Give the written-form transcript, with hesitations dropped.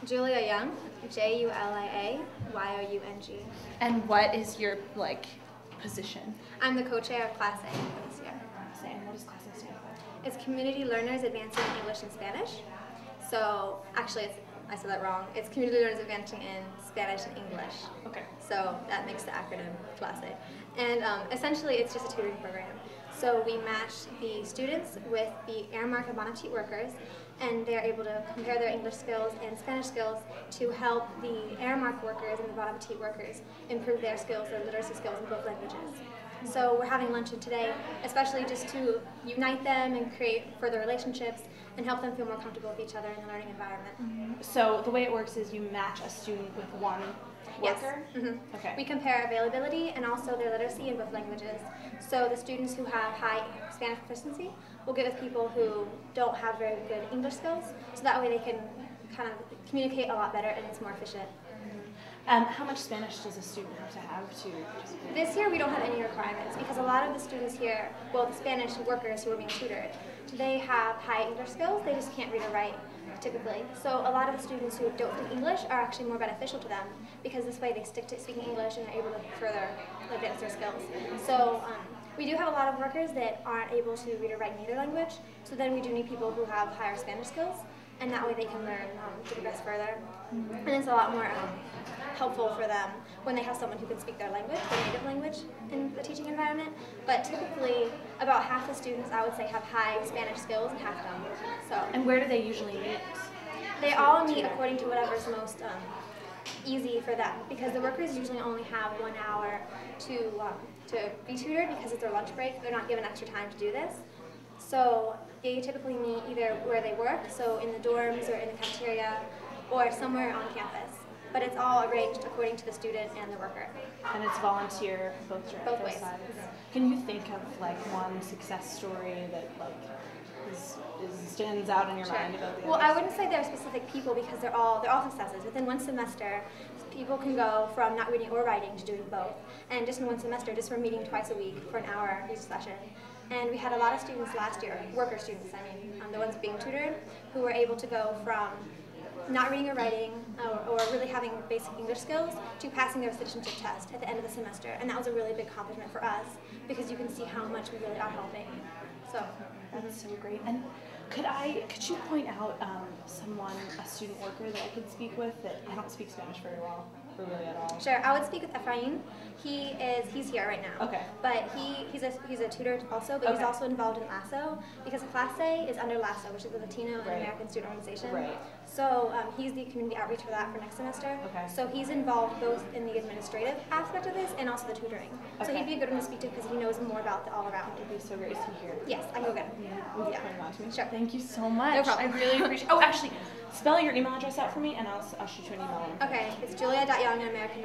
Julia Young, Juliayoung. And what is your position? I'm the co-chair of Class A for this year. And what does Class A stand for? It's Community Learners Advancing in English and Spanish. So actually, I said that wrong. It's Community Learners Advancing in Spanish and English. Okay. So that makes the acronym Class A. And essentially, it's just a tutoring program. So we match the students with the Aramark and Bon Appetit workers, and they're able to compare their English skills and Spanish skills to help the Aramark workers and the Bon Appetit workers improve their skills, their literacy skills in both languages. So we're having luncheon today, especially just to unite them and create further relationships and help them feel more comfortable with each other in the learning environment. Mm-hmm. So the way it works is you match a student with one worker? Yes. Mm-hmm. Okay. We compare availability and also their literacy in both languages. So the students who have high Spanish proficiency will get with people who don't have very good English skills, so that way they can kind of communicate a lot better and it's more efficient. How much Spanish does a student have to participate? This year we don't have any requirements because a lot of the students here, well, the Spanish workers who are being tutored, they have high English skills, they just can't read or write typically. So a lot of the students who don't speak English are actually more beneficial to them because this way they stick to speaking English and are able to further advance their skills. So we do have a lot of workers that aren't able to read or write in either language, so then we do need people who have higher Spanish skills, and that way they can learn to progress further. And it's a lot more helpful for them when they have someone who can speak their language, their native language, in the teaching environment. But typically, about half the students, I would say, have high Spanish skills and half don't. So. And where do they usually meet? They all meet according to whatever's most easy for them, because the workers usually only have 1 hour to be tutored because it's their lunch break. They're not given extra time to do this. So they typically meet either where they work, so in the dorms or in the cafeteria, or somewhere on campus. But it's all arranged according to the student and the worker. And it's volunteer both ways. sides. Can you think of one success story that stands out in your mind about the others? I wouldn't say there are specific people because they're all successes. Within one semester, people can go from not reading or writing to doing both. And just in one semester, just from meeting twice a week for an hour each session. And we had a lot of students last year, worker students, the ones being tutored, who were able to go from not reading or writing or really having basic English skills to passing their citizenship test at the end of the semester. And that was a really big accomplishment for us because you can see how much we really are helping. So that's so great. And could you point out a student worker that I could speak with that I don't speak Spanish very well, or really at all? Sure, I would speak with Efrain. He's here right now. Okay. But he's a tutor also, but he's also involved in LASSO because Class A is under LASSO, which is the Latino and American Student Organization. Right. So he's the community outreach for that for next semester. Okay. So he's involved both in the administrative aspect of this and also the tutoring. Okay. So he'd be a good one to speak to because he knows more about the all around. It'd be so great to hear. Yes, I can go get him. Will you point him out to me? Sure. Thank you so much. No problem. I really appreciate. Oh, actually, spell your email address out for me, and I'll shoot you an email. Okay, it's julia.young@american.edu.